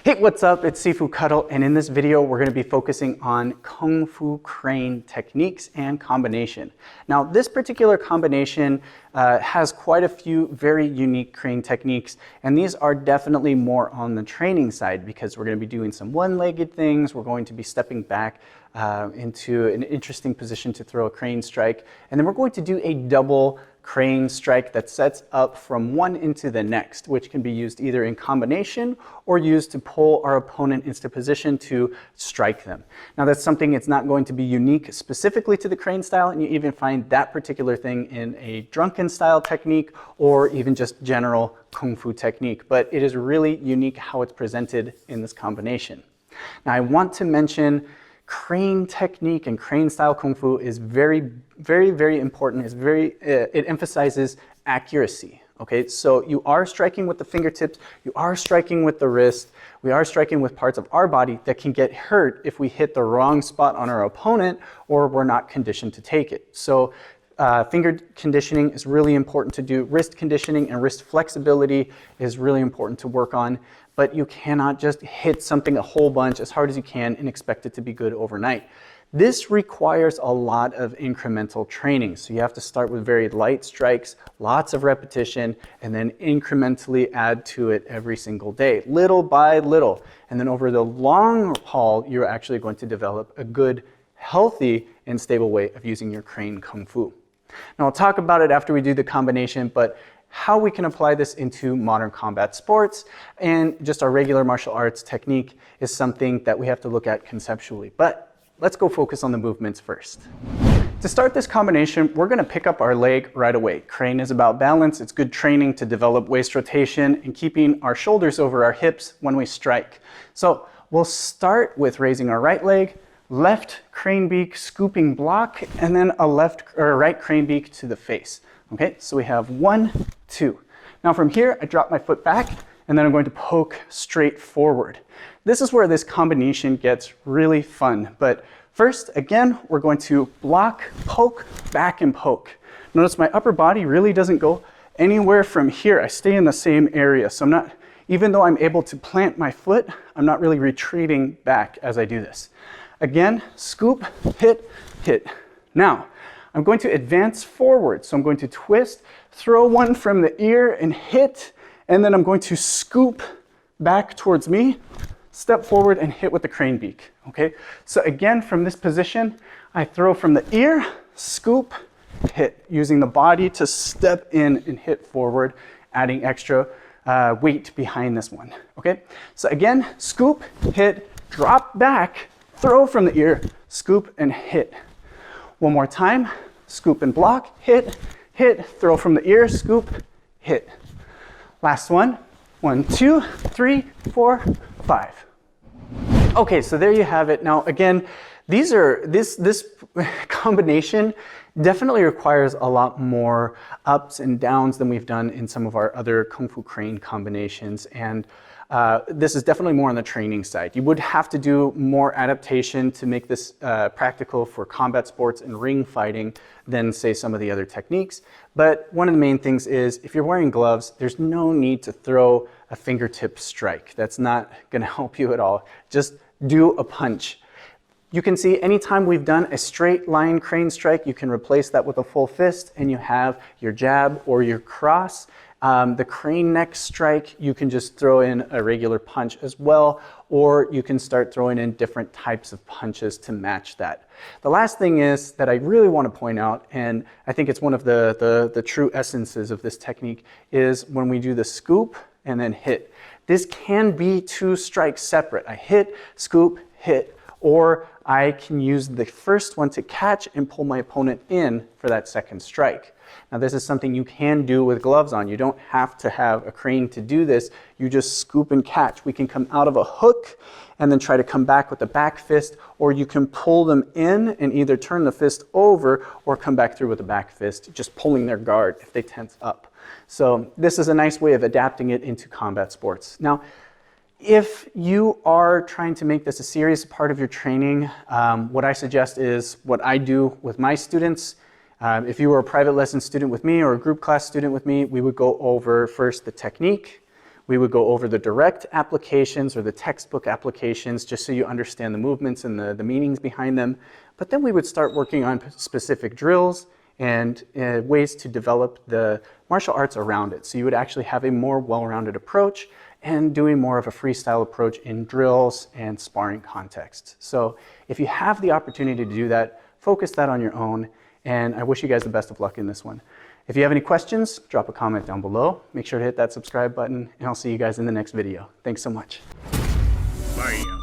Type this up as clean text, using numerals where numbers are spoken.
Hey, what's up? It's Sifu Kuttel, and in this video, we're going to be focusing on Kung Fu crane techniques and combination. Now, this particular combination has quite a few very unique crane techniques, and these are definitely more on the training side because we're going to be doing some one-legged things. We're going to be stepping back into an interesting position to throw a crane strike, and then we're going to do a double crane strike that sets up from one into the next, which can be used either in combination or used to pull our opponent into position to strike them. Now that's something it's not going to be unique specifically to the crane style, and you even find that particular thing in a drunken style technique or even just general Kung Fu technique, but it is really unique how it's presented in this combination. Now I want to mention crane technique and crane style Kung Fu is very important. It emphasizes accuracy. Okay, so you are striking with the fingertips, you are striking with the wrist, we are striking with parts of our body that can get hurt if we hit the wrong spot on our opponent or we're not conditioned to take it. So finger conditioning is really important to do. Wrist conditioning and wrist flexibility is really important to work on. But you cannot just hit something a whole bunch as hard as you can and expect it to be good overnight. This requires a lot of incremental training. So you have to start with very light strikes, lots of repetition, and then incrementally add to it every single day, little by little. And then over the long haul, you're actually going to develop a good, healthy, and stable way of using your crane Kung Fu. Now I'll talk about it after we do the combination, but how we can apply this into modern combat sports and just our regular martial arts technique is something that we have to look at conceptually. But let's go focus on the movements first. To start this combination, we're going to pick up our leg right away. Crane is about balance. It's good training to develop waist rotation and keeping our shoulders over our hips when we strike. So we'll start with raising our right leg, left crane beak, scooping block, and then a left or right crane beak to the face. Okay, so we have 1, 2. Now from here, I drop my foot back, and then I'm going to poke straight forward. This is where this combination gets really fun. But first, again, we're going to block, poke, back, and poke. Notice my upper body really doesn't go anywhere from here. I stay in the same area. So I'm not, even though I'm able to plant my foot, I'm not really retreating back as I do this. Again, scoop, hit, hit. Now, I'm going to advance forward. So I'm going to twist, throw one from the ear and hit, and then I'm going to scoop back towards me, step forward and hit with the crane beak. Okay, so again, from this position, I throw from the ear, scoop, hit, using the body to step in and hit forward, adding extra weight behind this one. Okay, so again, scoop, hit, drop back, throw from the ear, scoop and hit. One more time, scoop and block, hit, hit, throw from the ear, scoop, hit. Last one, 1, 2, 3, 4, 5. Okay, so there you have it. Now again, this combination definitely requires a lot more ups and downs than we've done in some of our other Kung Fu crane combinations. And this is definitely more on the training side. You would have to do more adaptation to make this practical for combat sports and ring fighting than, say, some of the other techniques. But one of the main things is if you're wearing gloves, there's no need to throw a fingertip strike. That's not going to help you at all. Just do a punch. You can see anytime we've done a straight line crane strike, you can replace that with a full fist and you have your jab or your cross. The crane neck strike, you can just throw in a regular punch as well, or you can start throwing in different types of punches to match that. The last thing is that I really want to point out, and I think it's one of the true essences of this technique, is when we do the scoop and then hit. This can be 2 strikes separate. I hit, scoop, hit, or I can use the first one to catch and pull my opponent in for that second strike. Now this is something you can do with gloves on. You don't have to have a crane to do this. You just scoop and catch. We can come out of a hook and then try to come back with the back fist, or you can pull them in and either turn the fist over or come back through with the back fist, just pulling their guard if they tense up. So this is a nice way of adapting it into combat sports. Now, if you are trying to make this a serious part of your training, what I suggest is what I do with my students. If you were a private lesson student with me or a group class student with me, we would go over first the technique. We would go over the direct applications or the textbook applications just so you understand the movements and the meanings behind them. But then we would start working on specific drills and ways to develop the martial arts around it. So you would actually have a more well-rounded approach and doing more of a freestyle approach in drills and sparring contexts. So if you have the opportunity to do that, focus that on your own, and I wish you guys the best of luck in this one. If you have any questions, drop a comment down below. Make sure to hit that subscribe button, and I'll see you guys in the next video. Thanks so much. Bye.